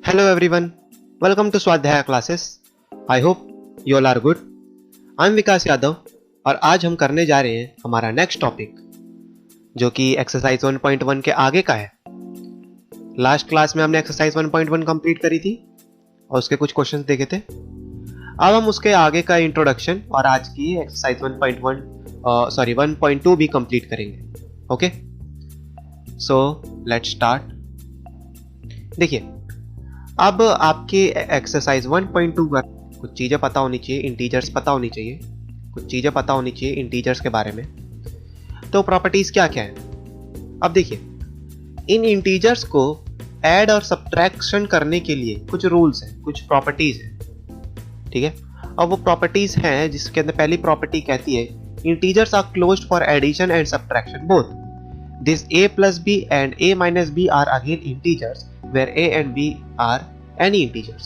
Hello everyone, welcome to Swadhyay classes. I hope you all are good. I am Vikas Yadav और आज हम करने जा रहे हैं हमारा नेक्स्ट टॉपिक जो कि एक्सरसाइज 1.1 के आगे का है। लास्ट क्लास में हमने एक्सरसाइज 1.1 कंप्लीट करी थी और उसके कुछ क्वेश्चंस देखे थे। अब हम उसके आगे का इंट्रोडक्शन और आज की एक्सरसाइज 1.2 भी कंप्लीट करेंगे। Okay, so let's start. देखिए, अब आपके एक्सरसाइज 1.2 का कुछ चीज़ें पता होनी चाहिए, इंटीजर्स पता होनी चाहिए, कुछ चीज़ें पता होनी चाहिए इंटीजर्स के बारे में। तो प्रॉपर्टीज क्या क्या है? अब देखिए, इन इंटीजर्स को ऐड और सब्ट्रैक्शन करने के लिए कुछ रूल्स हैं, कुछ प्रॉपर्टीज हैं, ठीक है। और वो प्रॉपर्टीज हैं जिसके अंदर पहली प्रॉपर्टी कहती है integers are closed for addition and subtraction both. This a plus b and a minus b are again integers where a and b are any integers।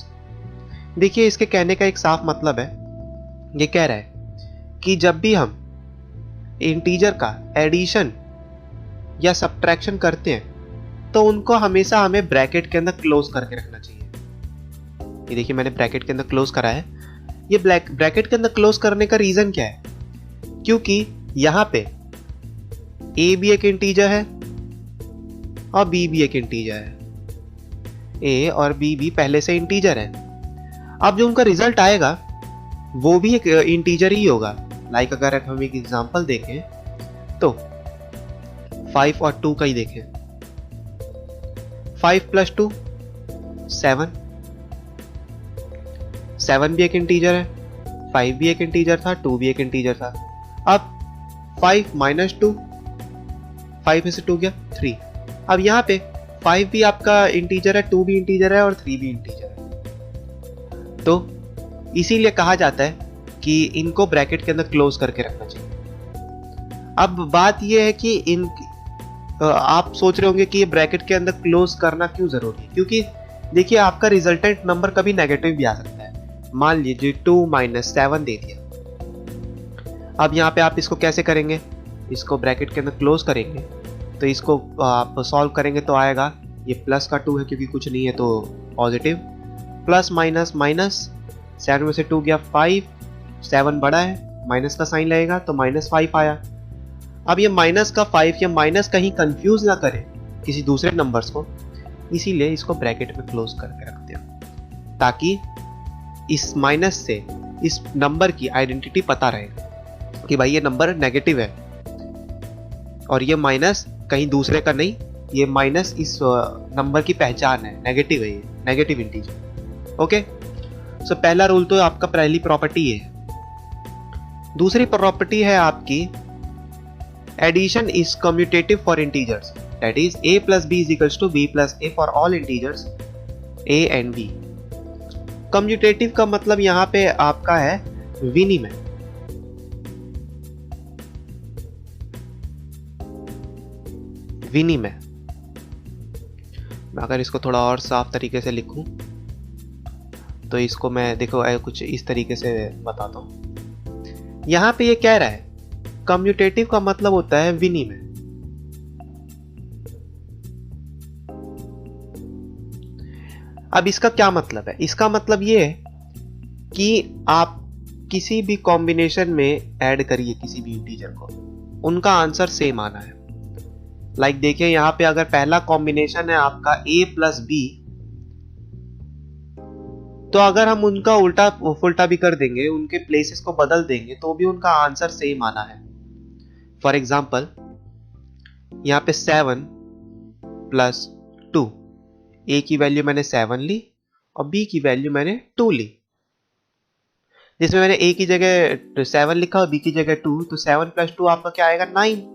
देखिए, इसके कहने का एक साफ मतलब है, ये कह रहा है कि जब भी हम इंटीजर का एडिशन या सब्ट्रैक्शन करते हैं तो उनको हमेशा हमें ब्रैकेट के अंदर क्लोज करके रखना चाहिए। ये देखिए, मैंने ब्रैकेट के अंदर क्लोज करा है। ये ब्रैकेट के अंदर क्लोज करने का रीजन क्या है? क्योंकि यहां पे a भी एक इंटीजर है और b भी एक इंटीजर है। a और b भी पहले से इंटीजर है। अब जो उनका रिजल्ट आएगा वो भी एक इंटीजर ही होगा। लाइक अगर हम एक एग्जांपल देखें तो 5 और 2 का ही देखें। 5 + 2 7। 7 भी एक इंटीजर है, 5 भी एक इंटीजर था, 2 भी एक इंटीजर था। अब 5 - 2, 5 में से 2 गया 3। अब यहाँ पे 5 भी आपका इंटीजर है, 2 भी इंटीजर है और 3 भी इंटीजर है। तो इसीलिए कहा जाता है कि इनको ब्रैकेट के अंदर क्लोज करके रखना चाहिए। अब बात यह है कि आप सोच रहे होंगे कि ये ब्रैकेट के अंदर क्लोज करना क्यों जरूरी है? क्योंकि देखिए, आपका रिजल्टेंट नंबर कभी नेगेटिव भी आ सकता है। मान लीजिए 2 - 7 दे दिया। अब यहाँ पे आप इसको कैसे करेंगे? इसको ब्रैकेट के अंदर क्लोज करेंगे तो इसको आप सॉल्व करेंगे तो आएगा, ये प्लस का 2 है क्योंकि कुछ नहीं है तो पॉजिटिव, प्लस माइनस माइनस, 7 में से 2 गया 5, 7 बड़ा है, माइनस का साइन लगेगा तो -5 आया। अब ये माइनस का 5 या माइनस कहीं कंफ्यूज ना करे किसी दूसरे नंबर्स को, इसीलिए इसको ब्रैकेट में क्लोज करके रखते हैं ताकि इस माइनस से इस नंबर की आइडेंटिटी पता रहेगा कि भाई ये नंबर नेगेटिव है और ये माइनस कहीं दूसरे का नहीं, ये माइनस इस नंबर की पहचान है, नेगेटिव है, ये नेगेटिव इंटीजर। ओके, सो पहला रूल तो आपका पहली प्रॉपर्टी है। दूसरी प्रॉपर्टी है आपकी addition is commutative for integers, that is a + b = b + a for all integers a and b। Commutative का मतलब यहां पे आपका है विनिमय। विनिमय, मैं अगर इसको थोड़ा और साफ तरीके से लिखूं तो इसको मैं देखो कुछ इस तरीके से बताता हूं। यहां पे ये कह रहा है कम्यूटेटिव का मतलब होता है विनिमय। अब इसका क्या मतलब है? इसका मतलब ये है कि आप किसी भी कॉम्बिनेशन में ऐड करिए किसी भी इंटीजर को, उनका आंसर सेम आना है। लाइक देखिए, यहां पे अगर पहला कॉम्बिनेशन है आपका a + b, तो अगर हम उनका उल्टा फुल्टा भी कर देंगे, उनके प्लेसेस को बदल देंगे तो भी उनका आंसर सेम आना है। फॉर एग्जाम्पल, यहां पे 7 + 2, a की वैल्यू मैंने 7 ली और b की वैल्यू मैंने 2 ली। जिसमें मैंने a की जगह 7 लिखा और b की जगह 2, तो 7 + 2 आपका क्या आएगा? 9।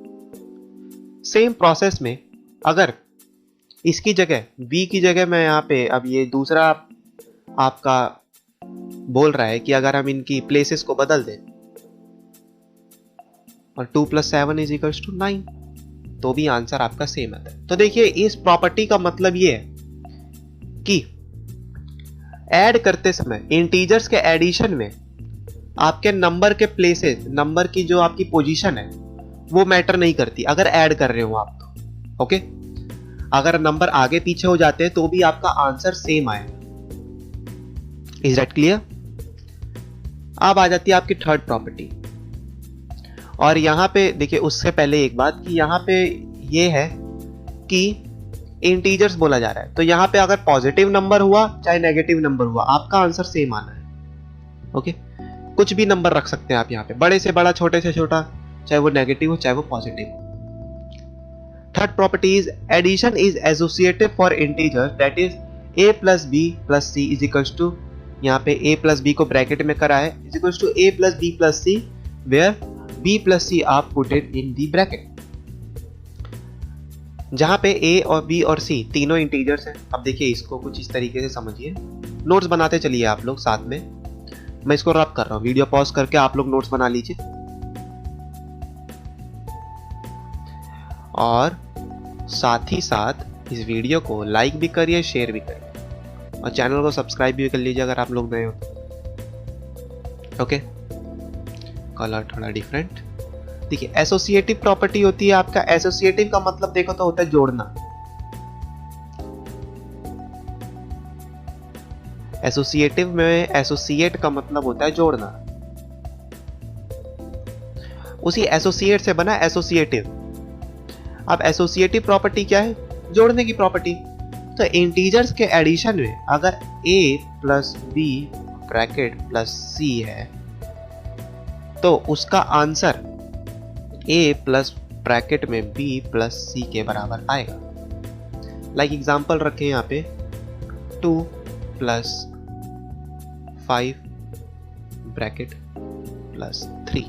सेम प्रोसेस में अगर इसकी जगह b की जगह मैं यहाँ पे, अब ये दूसरा आपका बोल रहा है कि अगर हम इनकी प्लेसेस को बदल दें और 2 + 7 = 9, तो भी आंसर आपका सेम आता है। तो देखिए, इस प्रॉपर्टी का मतलब ये है कि ऐड करते समय इंटीजर्स के एडिशन में आपके नंबर के प्लेसेस, नंबर की जो आपकी पोजीशन है वो मैटर नहीं करती अगर ऐड कर रहे हो आप तो। ओके, अगर नंबर आगे पीछे हो जाते हैं तो भी आपका आंसर सेम आएगा। Is that clear? अब आ जाती है आपकी थर्ड प्रॉपर्टी। और यहां पे देखिए, उससे पहले एक बात कि यहां पे ये है कि इंटीजर्स बोला जा रहा है, तो यहां पे अगर पॉजिटिव नंबर हुआ चाहे नेगेटिव नंबर हुआ, आपका आंसर सेम आना है। ओके, कुछ भी नंबर रख सकते हैं आप यहाँ पे, बड़े से बड़ा, छोटे से छोटा, चाहे वो नेगेटिव हो चाहे वो पॉजिटिव हो। Third property is addition is associative for integer that is a plus B plus C is equals to, यहाँ पे a प्लस बी को ब्रैकेट में करा है, is equals to a plus B plus C, where b plus C आप put it in the bracket. जहां पे a और b और c तीनों इंटीजर्स हैं। अब देखिए, इसको कुछ इस तरीके से समझिए, नोट्स बनाते चलिए आप लोग साथ में, मैं इसको रब कर रहा हूं, वीडियो पॉज करके आप लोग नोट्स बना लीजिए। और साथ ही साथ इस वीडियो को लाइक भी करिए, शेयर भी करिए, और चैनल को सब्सक्राइब भी कर लीजिए अगर आप लोग नए हो तो। ओके, कलर थोड़ा डिफरेंट। देखिए, एसोसिएटिव प्रॉपर्टी होती है आपका, एसोसिएटिव का मतलब देखो तो होता है जोड़ना। एसोसिएटिव में एसोसिएट का मतलब होता है जोड़ना, उसी एसोसिएट से बना एसोसिएटिव। अब एसोसिएटिव प्रॉपर्टी क्या है? जोड़ने की प्रॉपर्टी। तो इंटीजर्स के एडिशन में अगर a plus B bracket plus c है तो उसका आंसर a प्लस ब्रैकेट में b प्लस c के बराबर आएगा। लाइक एग्जांपल रखें यहाँ पे 2 प्लस 5 ब्रैकेट प्लस 3,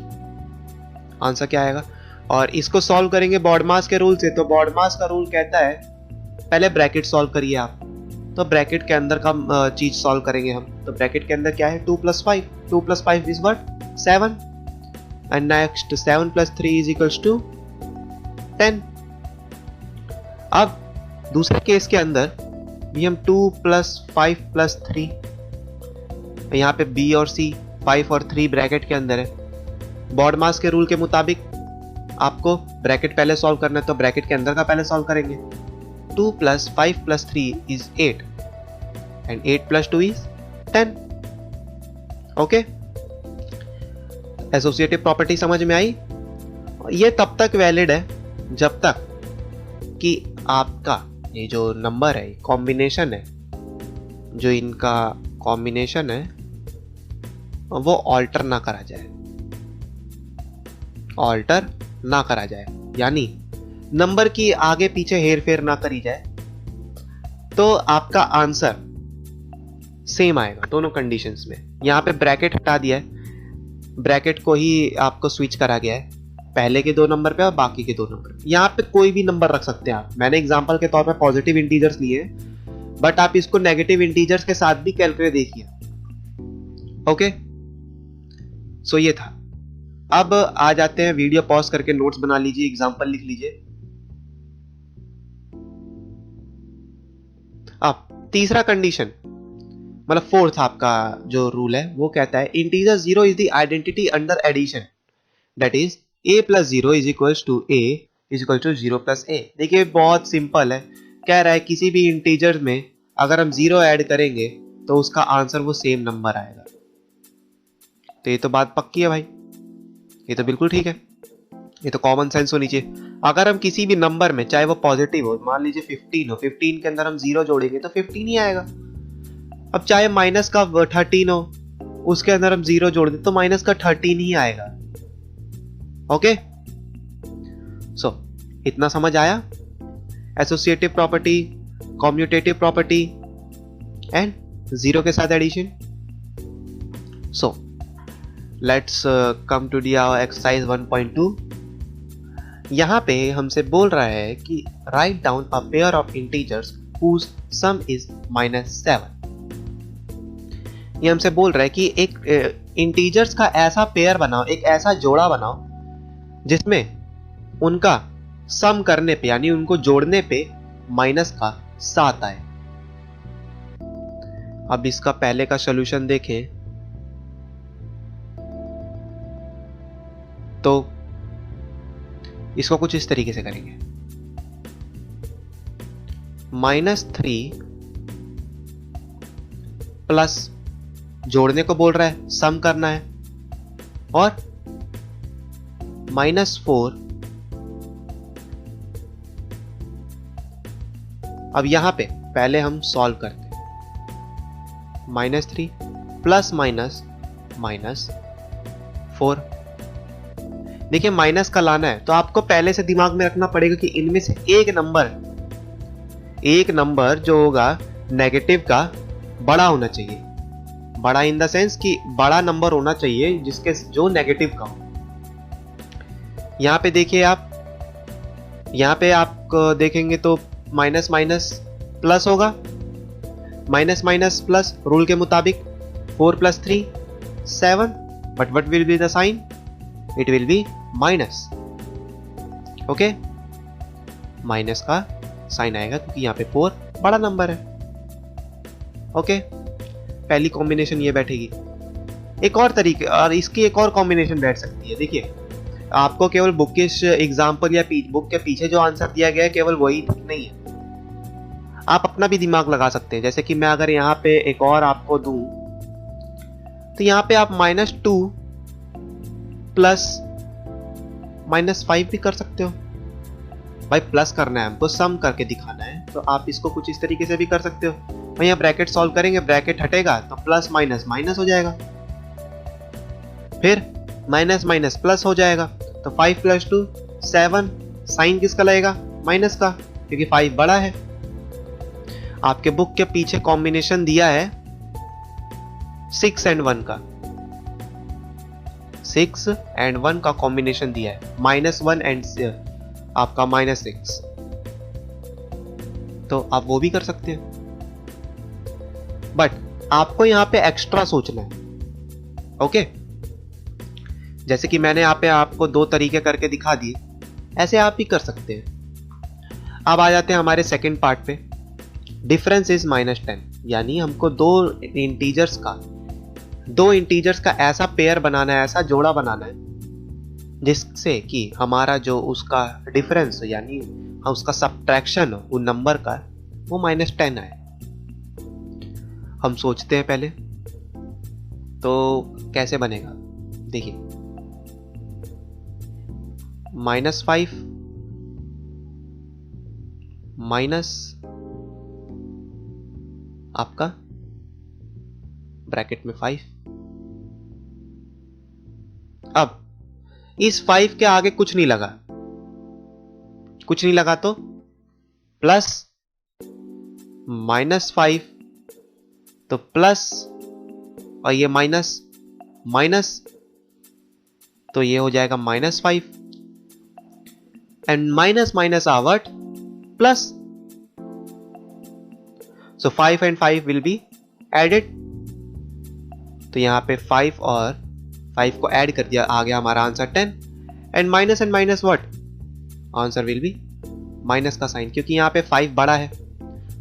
आंसर क्या आएगा? और इसको सॉल्व करेंगे बॉडमास के रूल से, तो बॉडमास का रूल कहता है पहले ब्रैकेट सॉल्व करिए आप, तो ब्रैकेट के अंदर का चीज सॉल्व करेंगे हम। तो ब्रैकेट के अंदर क्या है? 2 plus 5, 2 plus 5 is what? 7, and next 7 plus 3 is equals to 10। अब दूसरे केस के अंदर भी हम 2 प्लस 5 प्लस 3, यहाँ पे b और c 5 और 3 ब्रैकेट के अंदर है। बॉडमास के रूल के मुताबिक आपको ब्रैकेट पहले सॉल्व करना है, तो ब्रैकेट के अंदर का पहले सॉल्व करेंगे। 2 plus 5 plus 3 is 8 and 8 plus 2 is 10। Okay, associative property समझ में आई? ये तब तक वैलिड है जब तक कि आपका ये जो नंबर है, कॉम्बिनेशन है, जो इनका कॉम्बिनेशन है वो ऑल्टर ना करा जाए, ऑल्टर ना करा जाए, यानी नंबर की आगे पीछे हेर फेर ना करी जाए, तो आपका आंसर सेम आएगा दोनों कंडीशंस में। यहां पे ब्रैकेट हटा दिया है, ब्रैकेट को ही आपको स्विच करा गया है, पहले के 2 नंबर पे और बाकी के 2 नंबर। यहां पे कोई भी नंबर रख सकते हैं आप, मैंने एग्जांपल के तौर पे पॉजिटिव इंटीजर्स लिए, बट आप इसको नेगेटिव इंटीजर्स के साथ भी कैलकुलेट देखिए। ओके, सो ये था। अब आ जाते हैं, वीडियो पॉज करके नोट्स बना लीजिए, एग्जांपल लिख लीजिए। अब तीसरा कंडीशन, मतलब फोर्थ आपका जो रूल है वो कहता है integer 0 is the identity under addition, that is a plus 0 is equals to a is equal to 0 plus a। देखिए, बहुत सिंपल है, कह रहा है किसी भी इंटीजर में अगर हम 0 ऐड करेंगे तो उसका आंसर वो सेम नंबर आएगा। तो ये तो बात पक्की है भाई, ये तो बिल्कुल ठीक है, ये तो कॉमन सेंस होनी चाहिए। अगर हम किसी भी नंबर में, चाहे वो पॉजिटिव हो, मान लीजिए 15 हो, 15 के अंदर हम 0 जोड़ेंगे तो 15 ही आएगा। अब चाहे माइनस का 13 हो, उसके अंदर हम 0 जोड़ दें तो माइनस का 13 ही आएगा। ओके, सो इतना समझ आया? Associative property, commutative property and 0 के साथ addition. So let's come to the exercise 1.2। यहां पे हमसे बोल रहा है कि right down a pair of integers whose sum is -7। ये हमसे बोल रहा है कि एक इंटीजर्स का ऐसा पेयर बनाओ, एक ऐसा जोड़ा बनाओ जिसमें उनका सम करने पे, यानी उनको जोड़ने पे -7 आए। अब इसका पहले का सॉल्यूशन देखें तो इसको कुछ इस तरीके से करेंगे। -3 प्लस जोड़ने को बोल रहा है, सम करना है, और -4। अब यहां पे पहले हम सॉल्व करते हैं। -3 प्लस -4। देखिए माइनस का लाना है तो आपको पहले से दिमाग में रखना पड़ेगा कि इनमें से एक नंबर जो होगा नेगेटिव का बड़ा होना चाहिए। बड़ा इन द सेंस कि बड़ा नंबर होना चाहिए जिसके जो नेगेटिव का हो। यहां पे देखिए आप, यहां पे आप देखेंगे तो माइनस माइनस प्लस होगा, माइनस माइनस प्लस रूल के मुताबिक 4 + 3 7, but what will be the sign? It will be minus. Okay, minus का साइन आएगा क्योंकि यहां पे 4 बड़ा नंबर है। ओके, पहली कॉम्बिनेशन ये बैठेगी। एक और तरीके और इसकी एक और कॉम्बिनेशन बैठ सकती है। देखिए आपको केवल बुकिश एग्जाम्पल या बुक के पीछे जो आंसर दिया गया है केवल वही नहीं है, आप अपना भी दिमाग लगा सकते हैं। जैसे कि मैं अगर यहाँ पे एक और आपको दूं तो यहाँ पे आप -2 प्लस -5 भी कर सकते हो। भाई प्लस करना है हमको, सम करके दिखाना है, तो आप इसको कुछ इस तरीके से भी कर सकते हो। भाई यहाँ ब्रैकेट सॉल्व करेंगे, ब्रैकेट हटेगा तो प्लस माइनस माइनस हो जाएगा, फिर माइनस माइनस प्लस हो जाएगा, तो 5 + 2 7। साइन किसका लगेगा? माइनस का, क्योंकि 5 बड़ा है। आपके बुक के पीछे कॉम्बिनेशन दिया है 6 and 1 का, 6 and 1 का कॉम्बिनेशन दिया है, -1 and आपका -6, तो आप वो भी कर सकते हैं। बट आपको यहां पे एक्स्ट्रा सोचना है। ओके, जैसे कि मैंने यहाँ पे आपको 2 तरीके करके दिखा दिए, ऐसे आप भी कर सकते हैं। अब आ जाते हैं हमारे सेकंड पार्ट पे। डिफरेंस इज -10, यानी हमको दो इंटीजर्स का ऐसा पेयर बनाना है, ऐसा जोड़ा बनाना है जिससे कि हमारा जो उसका डिफरेंस यानी उसका सब्ट्रैक्शन उन नंबर का वो -10 आए। हम सोचते हैं पहले तो कैसे बनेगा। देखिए -5 माइनस आपका ब्रैकेट में 5। अब इस 5 के आगे कुछ नहीं लगा तो प्लस -5, तो प्लस और ये माइनस माइनस, तो ये हो जाएगा -5 एंड माइनस माइनस आवर्ट plus, so 5 and 5 will be added। तो यहां पे 5 और 5 को ऐड कर दिया, आ गया हमारा answer 10 and minus what? Answer will be minus का साइन, क्योंकि यहां पे 5 बड़ा है,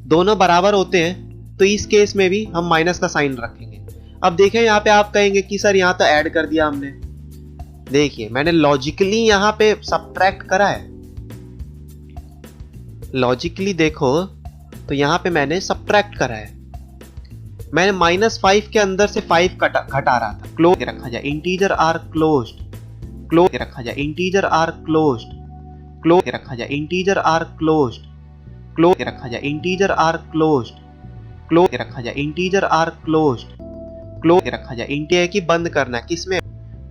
दोनों बराबर होते हैं तो इस केस में भी हम माइनस का साइन रखेंगे। अब देखें यहां पे आप कहेंगे कि सर यहां तो ऐड कर दिया हमने। देखिए मैंने लॉजिकली यहां पे सब्ट्रैक्ट करा है, लॉजिकली देखो तो यहां पे मैंने सब्ट्रैक्ट करा है। मैंने -5 के अंदर से 5 घटा रहा था। क्लोज रखा जाए, इंटीजर आर क्लोज्ड, क्लोज रखा जाए, इंटीजर आर क्लोज्ड, क्लोज रखा जाए, इंटीजर आर क्लोज्ड, क्लोज रखा जाए, इंटीजर आर क्लोज्ड, क्लोज रखा जाए, इंटीजर आर क्लोज्ड, क्लोज रखा जाए। इंटीजर की बंद करना है किसमें?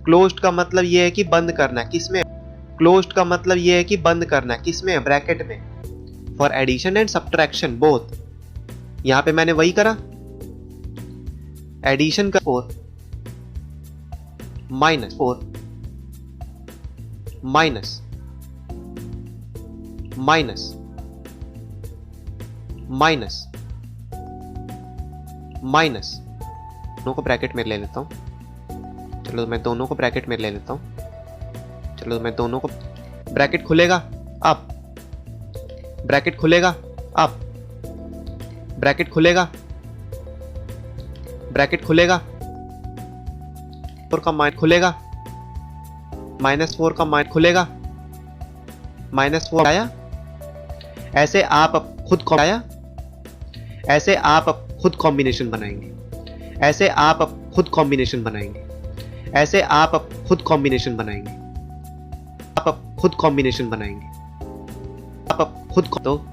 क्लोज्ड का मतलब यह है कि बंद करना है किसमें? क्लोज्ड का मतलब यह है कि बंद करना है किसमें? ब्रैकेट में। For addition and subtraction both. यहां पे मैंने वही करा, एडिशन का 4 -4 माइनस माइनस माइनस माइनस, दोनों को ब्रैकेट में ले लेता हूं। चलो मैं दोनों को ब्रैकेट में ले लेता हूं। चलो मैं दोनों को, ब्रैकेट खुलेगा अब, ब्रैकेट खुलेगा अब, ब्रैकेट खुलेगा, ब्रैकेट खुलेगा, 4 का माइनस खुलेगा, -4 का माइनस खुलेगा, -4 आया। ऐसे आप खुद को आया ऐसे आप खुद कॉम्बिनेशन बनाएंगे, ऐसे आप खुद कॉम्बिनेशन बनाएंगे, ऐसे आप खुद कॉम्बिनेशन बनाएंगे, आप खुद कॉम्बिनेशन बनाएंगे, आप खुद तो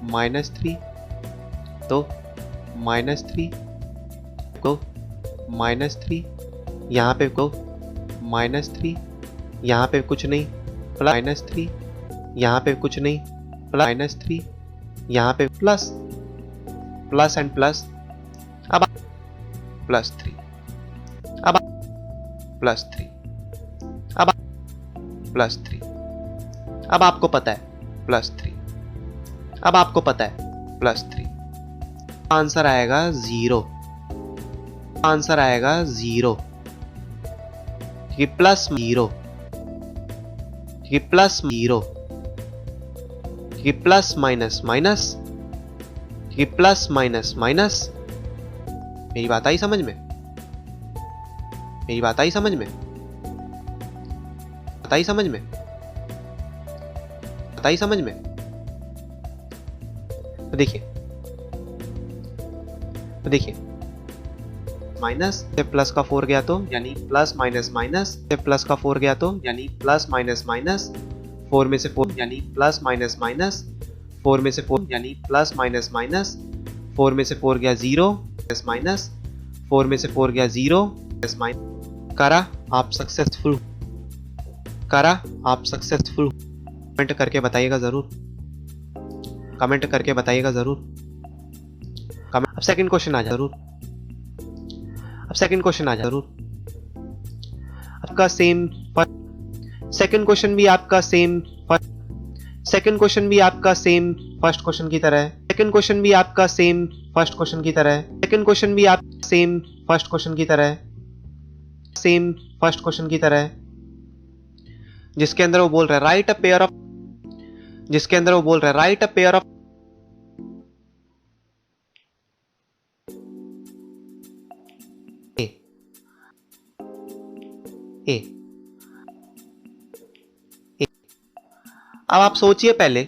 -3 तो -3 को -3 यहाँ पे को -3 यहाँ पे कुछ नहीं -3 यहाँ पे कुछ नहीं -3 यहाँ पे प्लस प्लस एंड प्लस अब +3 अब +3 अब +3 अब आपको पता है +3 अब आपको पता है +3 आंसर आएगा 0 आंसर आएगा 0 कि +0 कि +0 कि प्लस माइनस माइनस कि प्लस माइनस माइनस मेरी बात आई समझ में मेरी बात आई समझ में बात आई समझ में बात आई समझ में तो देखिए माइनस से प्लस का 4 गया तो यानी प्लस माइनस माइनस से प्लस का 4 गया तो यानी प्लस माइनस माइनस 4 में से 4 यानी प्लस माइनस माइनस 4 में से 4 यानी प्लस माइनस माइनस 4 में से 4 गया 0 प्लस माइनस 4 में से 4 गया 0 प्लस माइनस करा आप सक्सेसफुल करा आप सक्सेसफुल कमेंट करके बताइएगा जरूर कमेंट करके बताइएगा जरूर अब सेकंड क्वेश्चन आ जा जरूर अब सेकंड क्वेश्चन आ जा जरूर आपका सेम सेकंड क्वेश्चन भी आपका सेम सेकंड क्वेश्चन भी आपका सेम फर्स्ट क्वेश्चन की तरह है सेकंड क्वेश्चन भी आपका सेम फर्स्ट क्वेश्चन की तरह है सेकंड क्वेश्चन भी आप सेम फर्स्ट क्वेश्चन की तरह है सेम फर्स्ट क्वेश्चन की तरह है जिसके अंदर वो बोल रहा है राइट अ पेयर ऑफ जिसके अंदर वो बोल रहा है राइट अ पेयर ऑफ ए अब आप सोचिए पहले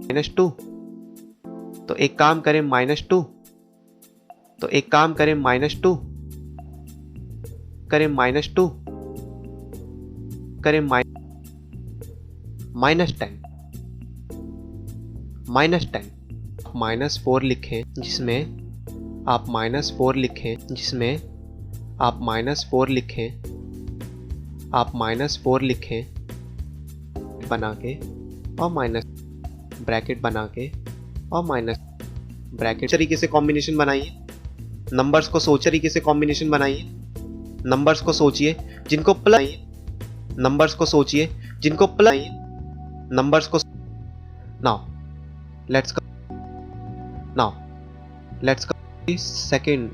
-2 तो एक काम करें -2 तो एक काम करें -2 करें -2 करें -10 -4 लिखें जिसमें आप -4 लिखें जिसमें आप -4 लिखें आप -4 लिखें बना के और माइनस ब्रैकेट बना के और माइनस ब्रैकेट तरीके से कॉम्बिनेशन बनाइए नंबर्स को सोच तरीके से कॉम्बिनेशन बनाइए नंबर्स को सोचिए जिनको प्लस नंबर्स को सोचिए जिनको प्लस नंबर्स को now let's second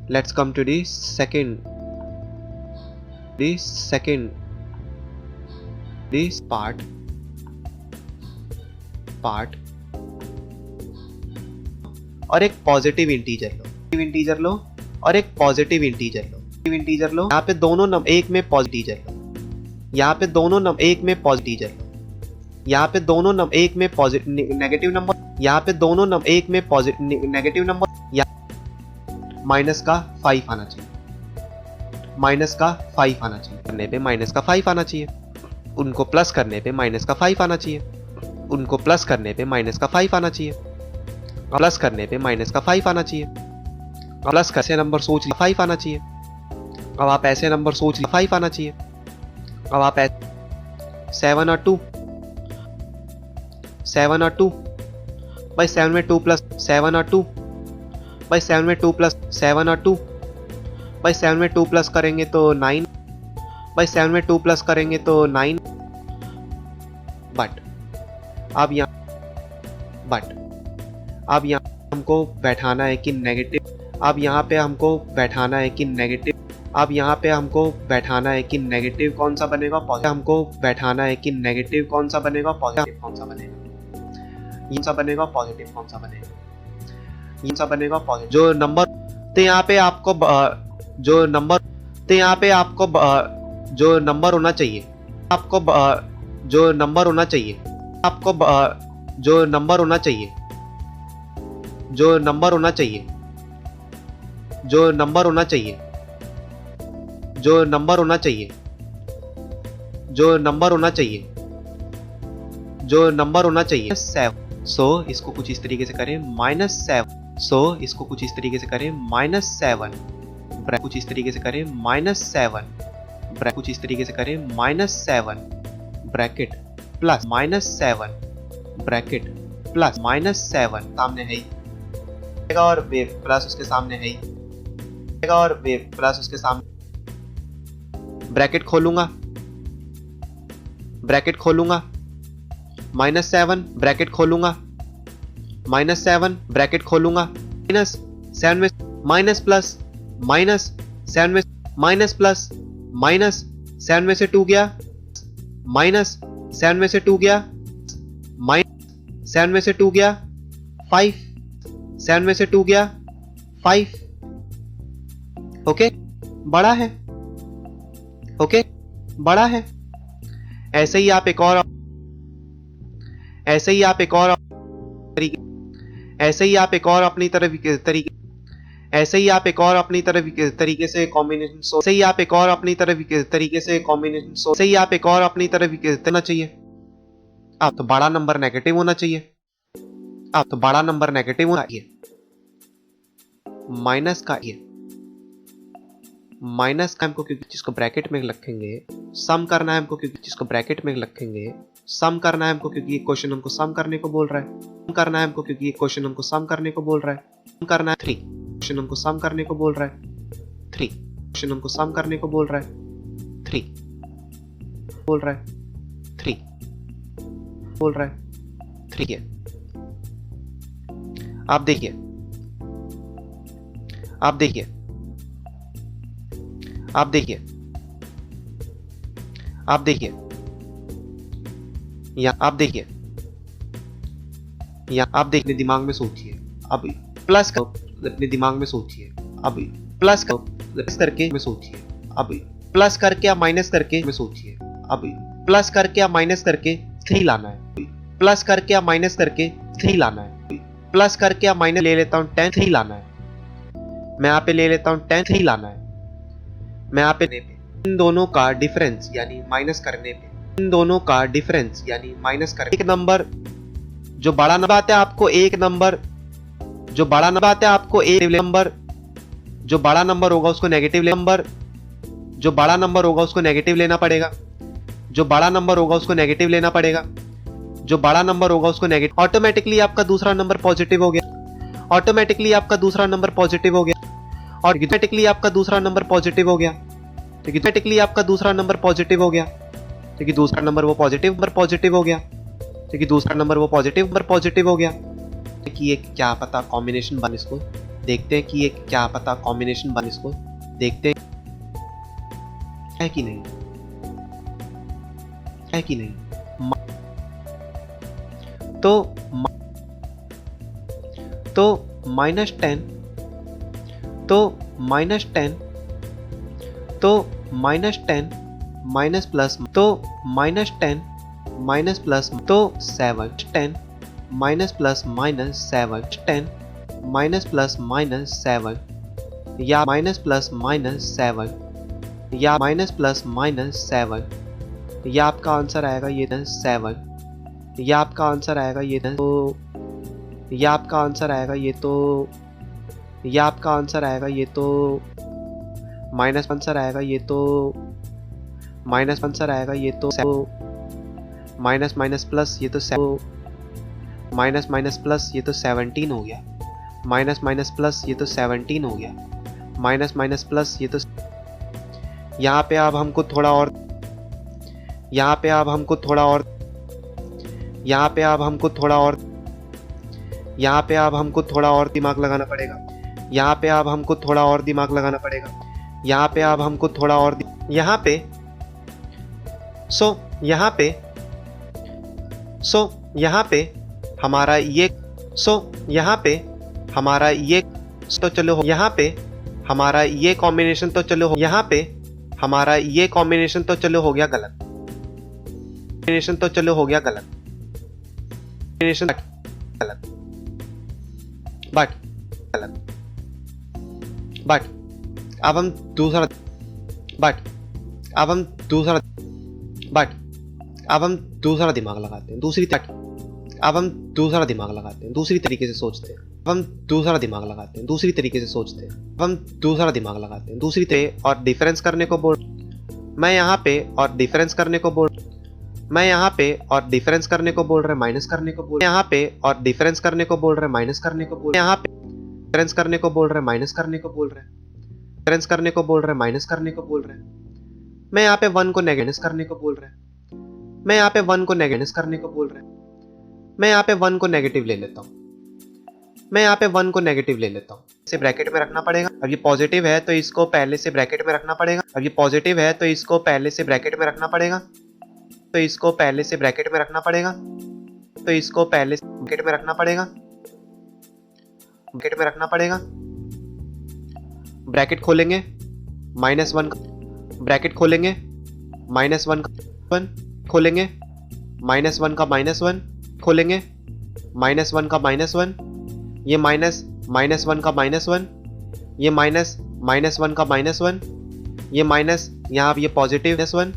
let's come to the second this part और एक पॉजिटिव इंटीजर लो और एक पॉजिटिव इंटीजर लो यहाँ पे दोनों एक में पॉजिटिव लो यहाँ पे दोनों एक में पॉजिटिव लो यहाँ पे दोनों एक में नेगेटिव नंबर यहाँ पे दोनों एक में नेगेटिव नंबर माइनस का 5 आना चाहिए करने पे माइनस का 5 आना चाहिए उनको प्लस करने पे माइनस का 5 आना चाहिए उनको प्लस करने पे माइनस का 5 आना चाहिए प्लस करने पे माइनस का 5 आना चाहिए प्लस कैसे नंबर सोच 5 आना चाहिए अब आप ऐसे नंबर सोच 5 आना चाहिए अब आप 7 और 2 भाई 7 में 2 प्लस 7 और 2 भाई 7 में 2 प्लस 7 और 2 भाई 7 में 2 प्लस करेंगे तो 9 भाई 7 में 2 प्लस करेंगे तो 9 बट अब यहाँ हमको बैठाना है कि नेगेटिव अब यहाँ पे हमको बैठाना है कि नेगेटिव अब यहाँ पे हमको बैठाना है कि नेगेटिव कौन सा बनेगा पॉजिटिव हमको बैठाना है कि नेगेटिव कौन सा बनेगा पॉजिटिव कौन सा बनेगा ये सा बनेगा पॉजिटिव कौन सा बनेगा ये सा बनेगा पॉजिटिव जो नंबर तो यहाँ पे आपको जो नंबर होना चाहिए आपको जो नंबर होना चाहिए आपको जो नंबर होना चाहिए जो नंबर होना चाहिए जो नंबर होना चाहिए जो नंबर होना चाहिए जो नंबर होना चाहिए जो नंबर होना चाहिए 7। सो इसको कुछ इस तरीके से करें -7। सो इसको कुछ इस तरीके से करें -7, कुछ इस तरीके से करें -7, कुछ इस तरीके से करें -7 ब्रैकेट प्लस -7 ब्रैकेट प्लस -7 सामने है ही और वेव प्लस उसके सामने है ही और वेव प्लस उसके सामने ब्रैकेट खोलूंगा -7 ब्रैकेट खोलूंगा -7 ब्रैकेट खोलूंगा -7 में माइनस प्लस -7 में माइनस प्लस -7 में से 2 गया -7 में से 2 गया -7 में से 2 गया 5 7 में से 2 गया 5। ओके बड़ा है ऐसे ही आप एक और अपनी तरीके से कॉम्बिनेशन देना चाहिए। अब तो बड़ा नंबर नेगेटिव होना चाहिए माइनस का हमको क्योंकि जिसको ब्रैकेट में रखेंगे सम करना है हमको क्योंकि जिसको ब्रैकेट में रखेंगे सम करना है हमको क्योंकि ये क्वेश्चन हमको सम करने को बोल रहा है करना है हमको क्योंकि ये क्वेश्चन हमको सम करने को बोल रहा है करना है 3 क्वेश्चन हमको सम करने को बोल रहा है 3 क्वेश्चन हमको सम करने को बोल रहा है 3 बोल रहा है 3 है। आप देखिए या आप देखने दिमाग में सोचिए अब प्लस अपने दिमाग में सोचिए अब प्लस करके में सोचिए अब प्लस करके या माइनस करके में सोचिए अब प्लस करके या माइनस करके 3 लाना है प्लस करके या माइनस करके 3 लाना है प्लस करके या माइनस ले लेता हूं 10 3 लाना है मैं यहाँ पे ले लेता हूं 10 3 लाना है मैं यहाँ पे इन दोनों का डिफरेंस यानी माइनस करने पे एक नंबर जो बड़ा नंबर आता है आपको एक नंबर जो बड़ा नंबर आता है आपको एक नंबर जो बड़ा नंबर होगा उसको नेगेटिव नंबर जो बड़ा नंबर होगा उसको नेगेटिव लेना पड़ेगा जो बड़ा नंबर होगा उसको नेगेटिव लेना पड़ेगा जो बड़ा नंबर होगा उसको नेगेटिव ऑटोमेटिकली आपका दूसरा नंबर पॉजिटिव हो गया ऑटोमेटिकली आपका दूसरा नंबर पॉजिटिव हो गया और ऑटोमेटिकली आपका दूसरा नंबर पॉजिटिव हो गया तो ऑटोमेटिकली आपका दूसरा नंबर पॉजिटिव हो गया क्योंकि दूसरा नंबर वो पॉजिटिव हो गया क्योंकि दूसरा नंबर वो पॉजिटिव हो गया कि ये क्या पता कॉम्बिनेशन बन इसको देखते हैं कि ये क्या पता कॉम्बिनेशन बन इसको देखते हैं है कि नहीं तो -10 तो -10 तो -10 माइनस प्लस तो -10 माइनस प्लस तो 7 10 minus plus minus 7 10 minus plus minus 7 या माइनस प्लस माइनस 7 या माइनस प्लस माइनस 7 या आपका आंसर आएगा ये 7 या आपका आंसर आएगा ये तो या आपका आंसर आएगा ये तो या आपका आंसर आएगा ये तो माइनस आंसर आएगा ये तो माइनस आंसर आएगा ये तो माइनस माइनस प्लस ये तो माइनस माइनस प्लस ये तो 17 हो गया माइनस माइनस प्लस ये तो 17 हो गया माइनस माइनस प्लस ये तो यहाँ पे अब हमको थोड़ा और यहाँ पे अब हमको थोड़ा और यहाँ पे अब हमको थोड़ा और यहाँ पे अब हमको थोड़ा और दिमाग लगाना पड़ेगा यहाँ पे अब हमको थोड़ा और दिमाग लगाना पड़ेगा यहाँ पे अब हमको थोड़ा और यहाँ पे यहाँ पे हमारा ये यहाँ पे हमारा ये तो चलो यहाँ पे हमारा ये कॉम्बिनेशन तो चलो यहाँ पे हमारा ये कॉम्बिनेशन तो चलो हो गया गलत कॉम्बिनेशन तो चलो हो गया गलत, कॉम्बिनेशन गलत, बट गलत, बट अब हम दूसरा, बट अब हम दूसरा, बट अब हम दूसरा दिमाग लगाते हैं, दूसरी अब हम दूसरा दिमाग लगाते हैं, दूसरी तरीके से सोचते हैं, अब हम दूसरा दिमाग लगाते हैं, दूसरी तरीके से सोचते हैं, अब हम दूसरा दिमाग लगाते हैं, दूसरी तरीके और डिफरेंस करने को बोल, मैं यहाँ पे और डिफरेंस करने को बोल, मैं यहाँ पे और डिफरेंस करने को बोल रहे माइनस करने को बोल, यहाँ पे और डिफरेंस करने को बोल रहे माइनस करने को बोल, यहाँ पे डिफरेंस करने को बोल रहे माइनस करने को बोल रहे, डिफरेंस करने को बोल रहे माइनस करने को बोल रहे, मैं यहाँ पे 1 को नेगेटिव करने को बोल रहे, मैं यहाँ पे 1 को नेगेटिव करने को बोल रहे, मैं यहाँ पे 1 को नेगेटिव ले लेता हूँ, मैं यहाँ पे 1 को नेगेटिव ले लेता हूँ, इसे ब्रैकेट में रखना पड़ेगा। अब ये पॉजिटिव है तो इसको पहले से ब्रैकेट में रखना पड़ेगा, अब ये पॉजिटिव है तो इसको पहले से ब्रैकेट में रखना पड़ेगा, तो इसको पहले से ब्रैकेट में रखना पड़ेगा, तो इसको पहले से ब्रैकेट में रखना पड़ेगा, ब्रैकेट में रखना पड़ेगा, ब्रैकेट खोलेंगे -1, ब्रैकेट खोलेंगे -1 का 1 खोलेंगे, -1 का -1 खोलेंगे, -1 का -1, ये -1 का -1, ये -1 का -1, ये माइनस यहाँ ये पॉजिटिव -1,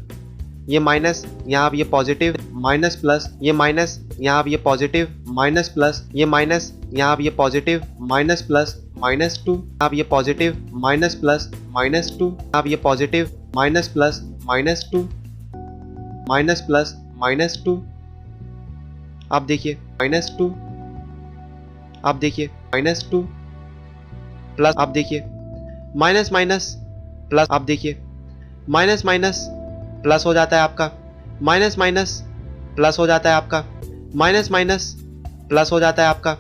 ये माइनस यहाँ ये पॉजिटिव माइनस प्लस, ये माइनस यहाँ ये पॉजिटिव माइनस प्लस, ये माइनस यहाँ ये पॉजिटिव माइनस प्लस -2, अब ये पॉजिटिव माइनस प्लस -2, अब ये positive minus plus -2 minus plus -2, अब देखिए -2, अब देखिए -2 प्लस, अब देखिए माइनस माइनस प्लस, अब देखिए माइनस माइनस प्लस हो जाता है आपका, माइनस माइनस प्लस हो जाता है आपका, माइनस माइनस प्लस हो जाता है आपका,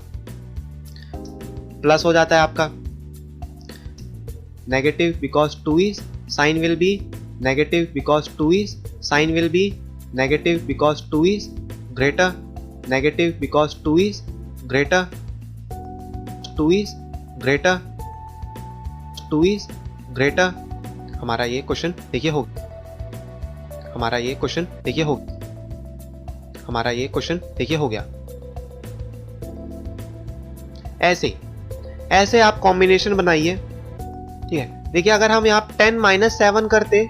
प्लस हो जाता है आपका, negative because 2 is sine will be negative because 2 is sine will be negative because 2 is greater, negative because 2 is greater, 2 is greater, 2 is greater. हमारा ये क्वेश्चन देखिए हो, हमारा ये क्वेश्चन देखिए हो, हमारा ये क्वेश्चन देखिए हो गया। ऐसे ऐसे आप कॉम्बिनेशन बनाइए, ठीक है। देखिए अगर हम यहाँ 10 - 7 करते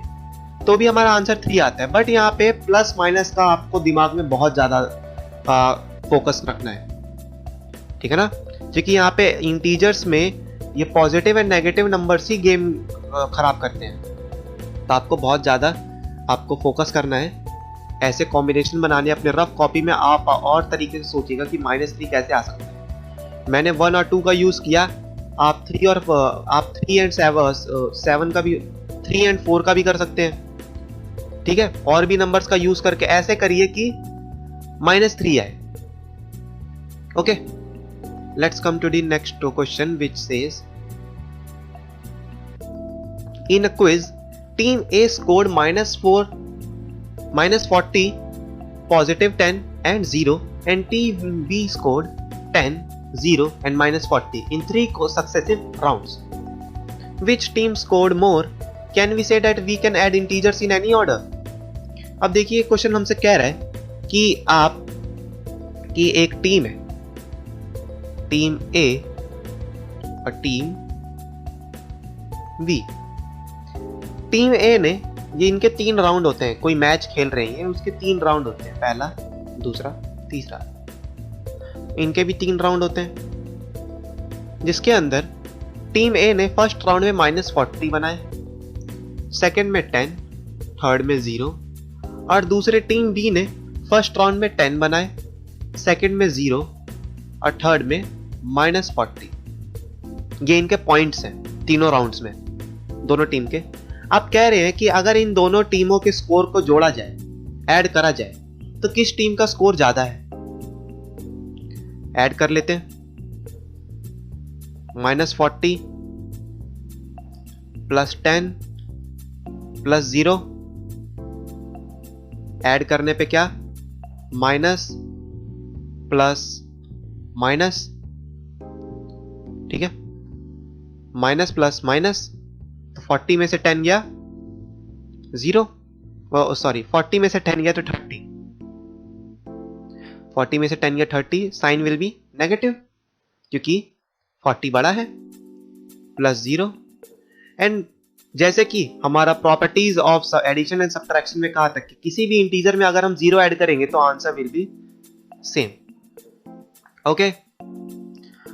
तो भी हमारा आंसर 3 आता है, बट यहाँ पे प्लस माइनस का आपको दिमाग में बहुत ज्यादा फोकस रखना है, ठीक है ना, क्योंकि यहाँ पे इंटीजर्स में ये positive and negative numbers he game खराब करते हैं, तो आपको बहुत ज्यादा आपको फोकस करना है। ऐसे कॉम्बिनेशन बनाने अपने रफ कॉपी में आप और तरीके से सोचिएगा कि -3 कैसे आ सकता है। मैंने 1 और 2 का यूज किया, आप 3 और आप 3 एंड 7 का भी, 3 एंड 4 का भी कर सकते हैं, ठीक है। और भी नंबर्स का यूज करके ऐसे करिए कि -3 आए। Okay, let's come to the next question which says in a quiz team A scored -40, +10 and 0, and team B scored 10, 0 and -40 in 3 successive rounds. Which team scored more? Can we say that we can add integers in any order? अब देखिए question हमसे कह रहा है कि आप की एक टीम है, टीम A और टीम B। टीम A ने, ये इनके 3 राउंड होते हैं, कोई मैच खेल रही है उसके 3 राउंड होते हैं, पहला, दूसरा, तीसरा, इनके भी 3 राउंड होते हैं, जिसके अंदर टीम ए ने फर्स्ट राउंड में -40 बनाए, सेकंड में 10, थर्ड में 0, और दूसरे टीम बी ने फर्स्ट राउंड में 10 बनाए, सेकंड में 0 और थर्ड में -40। ये इनके पॉइंट्स हैं तीनों राउंड्स में, दोनों टीम के। आप कह रहे हैं कि अगर इन दोनों टीमों के स्कोर को जोड़ा जाए, ऐड करा जाए, तो किस टीम का स्कोर ज्यादा है? ऐड कर लेते हैं, -40 +10 +0, ऐड करने पे क्या, माइनस प्लस माइनस, ठीक है, माइनस प्लस माइनस, तो 40 में से 10 गया 0, सॉरी 40 में से 10 गया तो 30, 40 में से 10 गया 30, साइन विल बी नेगेटिव क्योंकि 40 बड़ा है, प्लस 0। एंड जैसे कि हमारा properties of addition and subtraction में कहा था कि किसी भी इंटीजर में अगर हम 0 ऐड करेंगे तो answer will be same. Okay,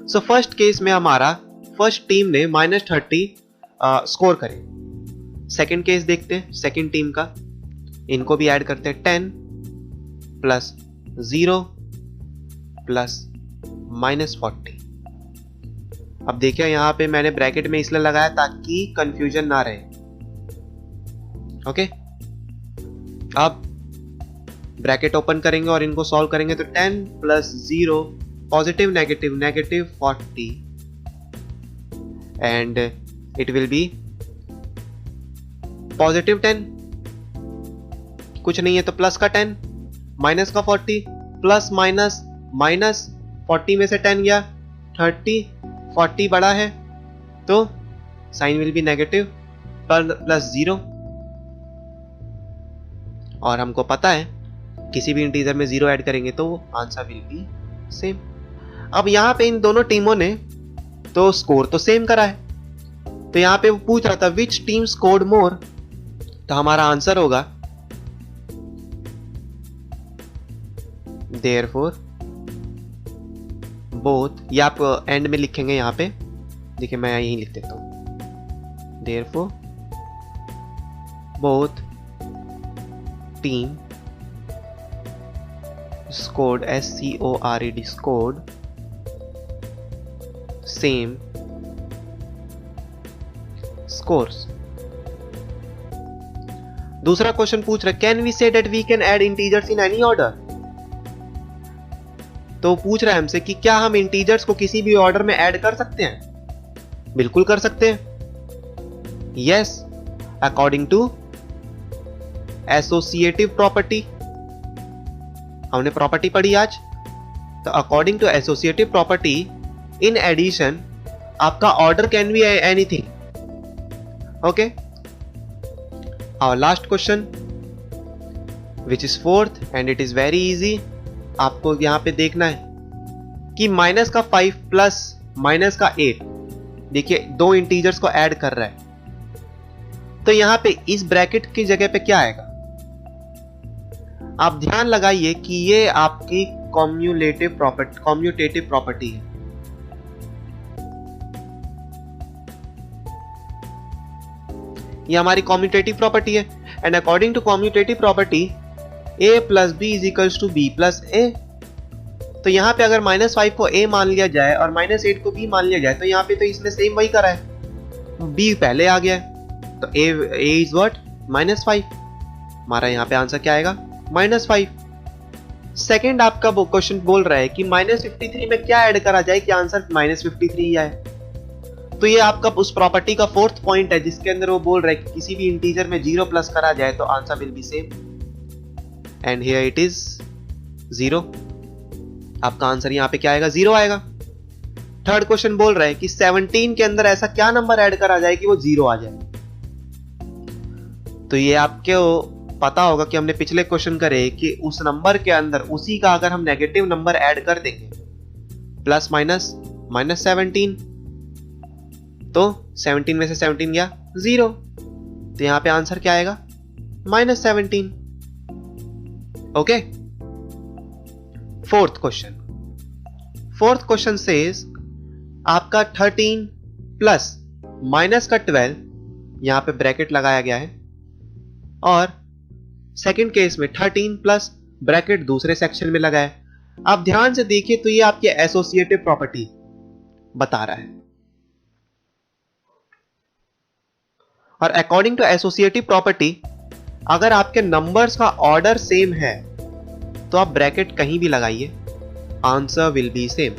so first case में हमारा फर्स्ट टीम ने -30 स्कोर करे। सेकंड केस देखते हैं सेकंड टीम का, इनको भी ऐड करते हैं 10 प्लस 0 प्लस -40। अब देखिए यहां पे मैंने ब्रैकेट में इसलिए लगाया ताकि कंफ्यूजन ना रहे। ओके, अब ब्रैकेट ओपन करेंगे और इनको सॉल्व करेंगे तो 10 plus 0 positive negative negative 40 and it will B positive 10, कुछ नहीं है तो प्लस का 10 माइनस का 40, प्लस माइनस माइनस 40 में से 10 गया 30, 40 बड़ा है तो sign will be negative plus 0। और हमको पता है किसी भी इंटीजर में 0 ऐड करेंगे तो आंसर विल बी सेम। अब यहां पे इन दोनों टीमों ने तो स्कोर तो सेम करा है, तो यहां पे वो पूछ रहा था विच टीम स्कोर्ड मोर, तो हमारा आंसर होगा देयरफॉर बोथ, ये आप एंड में लिखेंगे यहां पे, देखिए मैं यहीं लिख देता हूं, therefore both team scored SCORED scored same scores। दूसरा क्वेश्चन पूछ रहा है can we say that we can add integers in any order, तो पूछ रहा है हमसे कि क्या हम इंटीजर्स को किसी भी ऑर्डर में ऐड कर सकते हैं। बिल्कुल कर सकते हैं, yes, according to associative property. हमने प्रॉपर्टी पढ़ी आज, तो according to associative property in addition आपका order can be anything. Okay, our last question which is fourth and it is very easy. आपको यहां पे देखना है कि माइनस का 5 प्लस माइनस का 8, देखिए दो इंटीजर्स को ऐड कर रहा है, तो यहां पे इस ब्रैकेट की जगह पे क्या आएगा, आप ध्यान लगाइए कि ये आपकी कम्यूटेटिव प्रॉपर्टी है। ये हमारी कम्यूटेटिव प्रॉपर्टी है and according to commutative property a plus B is equals to B plus A. तो यहां पे अगर -5 को a मान लिया जाए और -8 को b मान लिया जाए तो यहां पे तो इसने सेम वही करा है, b पहले आ गया है तो a इज व्हाट -5। हमारा यहां पे आंसर क्या आएगा -5। सेकेंड आपका वो क्वेश्चन बोल रहा है कि -53 में क्या ऐड करा जाए कि आंसर -53 ही आए, तो ये आपका उस प्रॉपर्टी का फोर्थ पॉइंट है जिसके अंदर वो बोल रहा है कि किसी भी इंटीजर में 0 प्लस करा जाए तो answer will be same and here it is 0। आपका आंसर यहां पे क्या आएगा 0 आएगा। थर्ड क्वेश्चन बोल रहा है कि 17 के अंदर ऐसा क्या नंबर ऐड करा जाए कि वो 0 आ जाए, तो ये आपको पता होगा कि हमने पिछले क्वेश्चन करे कि उस नंबर के अंदर उसी का अगर हम नेगेटिव नंबर ऐड कर देंगे प्लस माइनस -17, तो 17 में से 17 गया 0, तो यहां पे आंसर क्या आएगा -17। ओके, फोर्थ क्वेश्चन सेज आपका 13 प्लस माइनस का 12, यहां पे ब्रैकेट लगाया गया है, और सेकंड केस में 13 प्लस ब्रैकेट दूसरे सेक्शन में लगा है। आप ध्यान से देखिए तो ये आपकी एसोसिएटिव प्रॉपर्टी बता रहा है, और अकॉर्डिंग टू एसोसिएटिव प्रॉपर्टी अगर आपके नंबर्स का ऑर्डर सेम है तो आप ब्रैकेट कहीं भी लगाइए, आंसर विल बी सेम।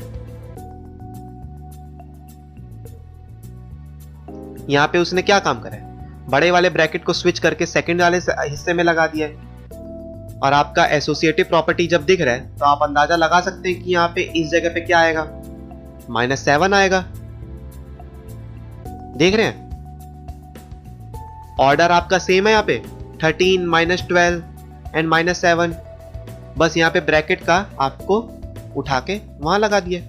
यहां पे उसने क्या काम करा है, बड़े वाले ब्रैकेट को स्विच करके सेकंड वाले हिस्से में लगा दिया है, और आपका एसोसिएटिव प्रॉपर्टी जब दिख रहा है तो आप अंदाजा लगा सकते हैं कि यहां पे इस जगह पे क्या आएगा -7 आएगा। देख रहे हैं ऑर्डर आपका सेम है, यहां पे 13 -12 एंड -7, बस यहाँ पे ब्रैकेट का आपको उठा के वहां लगा दिया।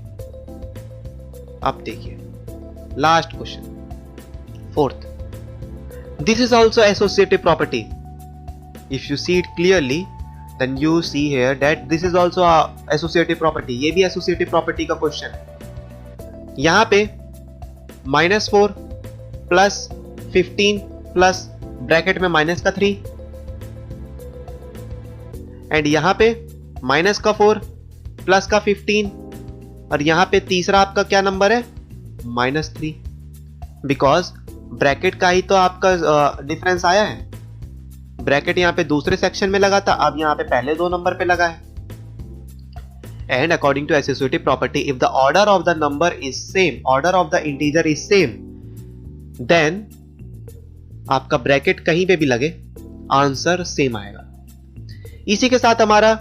अब देखिए last question, fourth, this is also associative property. If you see it clearly then you see here that this is also associative property. ये भी एसोसिएटिव प्रॉपर्टी का क्वेश्चन। यहां पे -4 प्लस 15 प्लस ब्रैकेट में माइनस का 3 एंड यहां पे minus का 4 प्लस का 15 और यहां पे तीसरा आपका क्या नंबर है, -3, बिकॉज ब्रैकेट का ही तो आपका डिफरेंस आया है। ब्रैकेट यहां पे दूसरे सेक्शन में लगा था, अब यहां पे पहले 2 नंबर पे लगा है। And according to associative property, if the order of the number is same, order of the integer is same, then आपका ब्रैकेट कहीं पे भी लगे आंसर सेम आएगा। इसी के साथ हमारा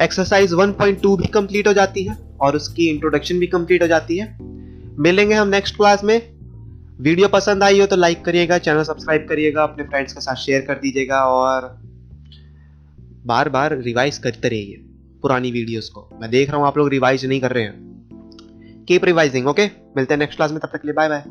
एक्सरसाइज 1.2 भी कंप्लीट हो जाती है और उसकी इंट्रोडक्शन भी कंप्लीट हो जाती है। मिलेंगे हम नेक्स्ट क्लास में। वीडियो पसंद आई हो तो लाइक करिएगा, चैनल सब्सक्राइब करिएगा, अपने फ्रेंड्स के साथ शेयर कर दीजिएगा और बार बार रिवाइज करते रहिए पुरानी वीडियोस को। मैं देख रहा हूं आप लोग रिवाइज नहीं कर रहे हैं। Keep revising, okay. मिलते हैं नेक्स्ट क्लास में, तब तक के लिए बाय बाय।